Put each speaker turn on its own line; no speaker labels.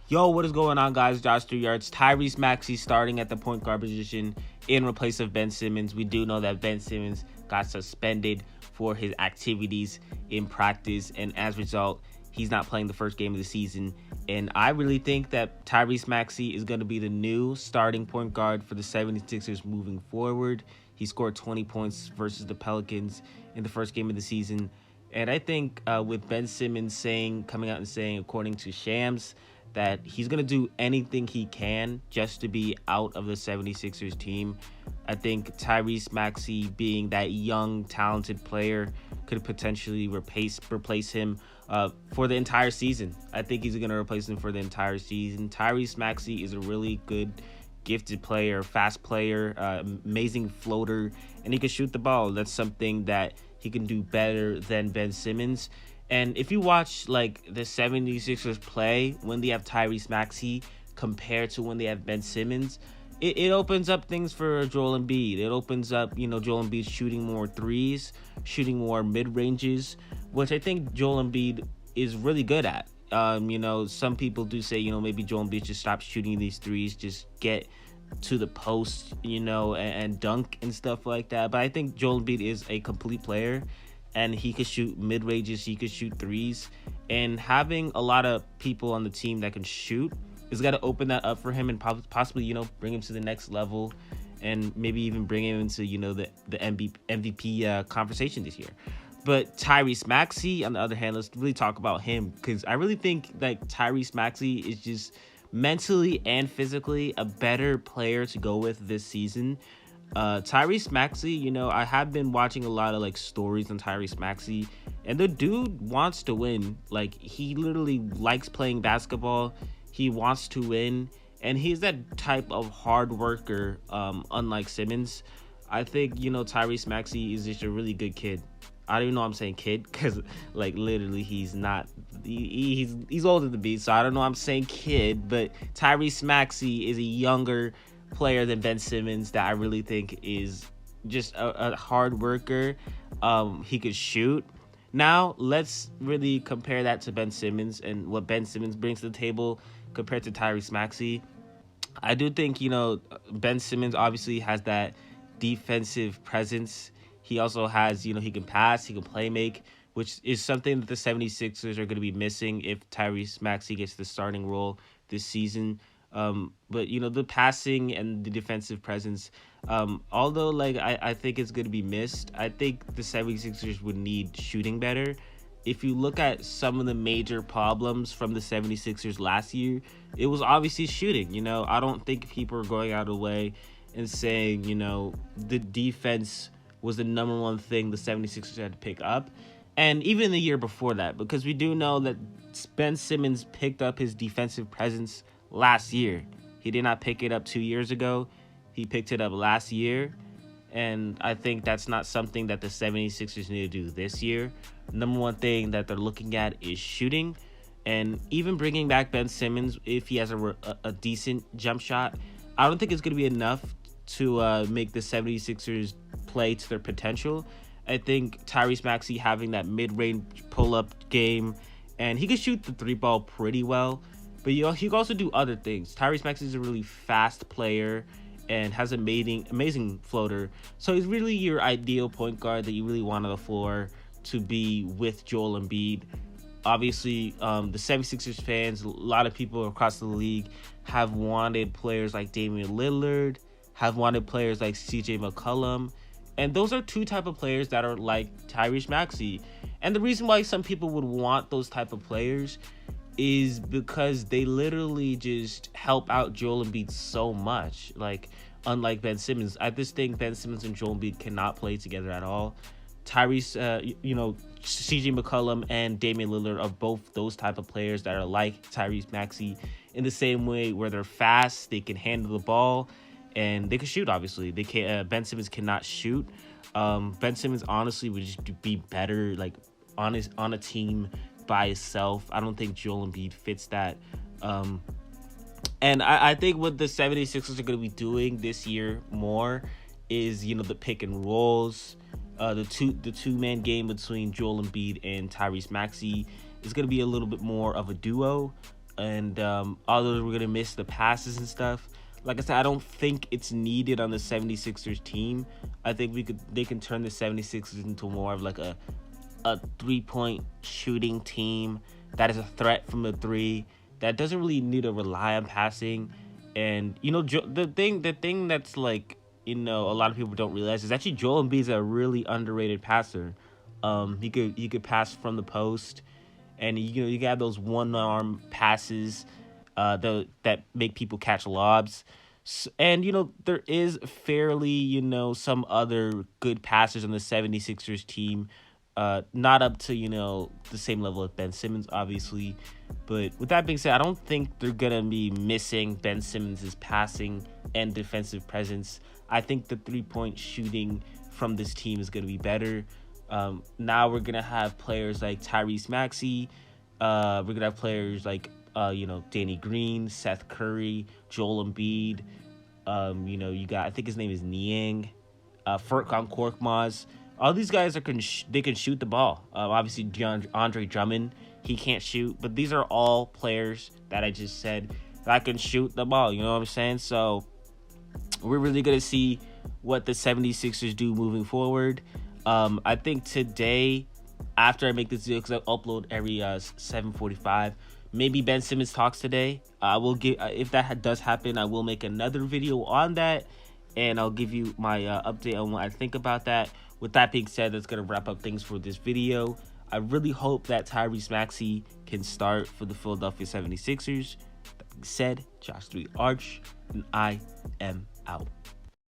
Yo, what is going on, guys? Josh 3 yards. Tyrese Maxey starting at the point guard position in replace of Ben Simmons. We do know that Ben Simmons got suspended for his activities in practice, and as a result, he's not playing the first game of the season. And I really think that Tyrese Maxey is going to be the new starting point guard for the 76ers moving forward. He scored 20 points versus the Pelicans in the first game of the season. And I think with Ben Simmons coming out and saying, according to Shams, that he's going to do anything he can just to be out of the 76ers team. I think Tyrese Maxey, being that young, talented player, could potentially replace him for the entire season. I think he's going to replace him for the entire season. Tyrese Maxey is a really good, gifted player, fast player, amazing floater, and he can shoot the ball. That's something that he can do better than Ben Simmons. And if you watch like the 76ers play when they have Tyrese Maxey compared to when they have Ben Simmons, it opens up things for Joel Embiid. It opens up, Joel Embiid shooting more threes, shooting more mid-ranges, which I think Joel Embiid is really good at. Some people do say, maybe Joel Embiid should stop shooting these threes, just get to the post, and dunk and stuff like that. But I think Joel Embiid is a complete player, and he could shoot mid-ranges, he could shoot threes. And having a lot of people on the team that can shoot is got to open that up for him and possibly, bring him to the next level and maybe even bring him into, the MVP conversation this year. But Tyrese Maxey, on the other hand, let's really talk about him, because I really think like Tyrese Maxey is just mentally and physically a better player to go with this season. Tyrese Maxey, I have been watching a lot of like stories on Tyrese Maxey, and the dude wants to win. Like, he literally likes playing basketball. He wants to win, and he's that type of hard worker, unlike Simmons. I think, Tyrese Maxey is just a really good kid. I don't even know I'm saying kid, because like literally he's not, he's older than me, so I don't know I'm saying kid, but Tyrese Maxey is a younger player than Ben Simmons that I really think is just a hard worker. He could shoot. Now let's really compare that to Ben Simmons and what Ben Simmons brings to the table compared to Tyrese Maxey. I do think, Ben Simmons obviously has that defensive presence. He also has, he can pass, he can play make, which is something that the 76ers are going to be missing if Tyrese Maxey gets the starting role this season. But, the passing and the defensive presence, although, like, I think it's going to be missed, I think the 76ers would need shooting better. If you look at some of the major problems from the 76ers last year, it was obviously shooting. I don't think people are going out of the way and saying, the defense was the number one thing the 76ers had to pick up. And even the year before that, because we do know that Ben Simmons picked up his defensive presence last year. He did not pick it up 2 years ago. He picked it up last year. And I think that's not something that the 76ers need to do this year. Number one thing that they're looking at is shooting. And even bringing back Ben Simmons, if he has a decent jump shot, I don't think it's going to be enough to make the 76ers play to their potential. I think Tyrese Maxey having that mid-range pull-up game, and he can shoot the three ball pretty well, but he can also do other things. Tyrese Maxey is a really fast player and has amazing floater, so he's really your ideal point guard that you really want on the floor to be with Joel Embiid. Obviously, the 76ers fans, a lot of people across the league have wanted players like Damian Lillard, have wanted players like CJ McCollum, and those are two type of players that are like Tyrese Maxey. And the reason why some people would want those type of players is because they literally just help out Joel Embiid so much. Like, unlike Ben Simmons, I just think Ben Simmons and Joel Embiid cannot play together at all. Tyrese, CJ McCollum and Damian Lillard are both those type of players that are like Tyrese Maxey in the same way, where they're fast, they can handle the ball, and they can shoot. Obviously, they can. Ben Simmons cannot shoot. Ben Simmons honestly would just be better like on a team by himself. I don't think Joel Embiid fits that. And I think what the 76ers are going to be doing this year more is, the pick and rolls. The two-man game between Joel Embiid and Tyrese Maxey is going to be a little bit more of a duo. and although we're gonna miss the passes and stuff, like I said, I don't think it's needed on the 76ers team. I think they can turn the 76ers into more of like a 3-point shooting team that is a threat from the three, that doesn't really need to rely on passing. And the thing that's like, a lot of people don't realize is actually Joel Embiid is a really underrated passer. He could pass from the post, and you can have those one arm passes that make people catch lobs. And there is fairly some other good passers on the 76ers team. Not up to the same level of Ben Simmons, obviously, but with that being said, I don't think they're gonna be missing Ben Simmons' passing and defensive presence. I think the 3-point shooting from this team is gonna be better. Now we're gonna have players like Tyrese Maxey. We're gonna have players like Danny Green, Seth Curry, Joel Embiid. You got, I think his name is Niang, Furkan Korkmaz. All these guys they can shoot the ball. Obviously, Andre Drummond, he can't shoot, but these are all players that I just said that can shoot the ball. You know what I'm saying? So we're really going to see what the 76ers do moving forward. I think today, after I make this video, because I upload every 7:45, maybe Ben Simmons talks today. I will give, if that does happen, I will make another video on that, and I'll give you my update on what I think about that. With that being said, that's going to wrap up things for this video. I really hope that Tyrese Maxey can start for the Philadelphia 76ers. That being said, Josh 3 Arch, and I am out.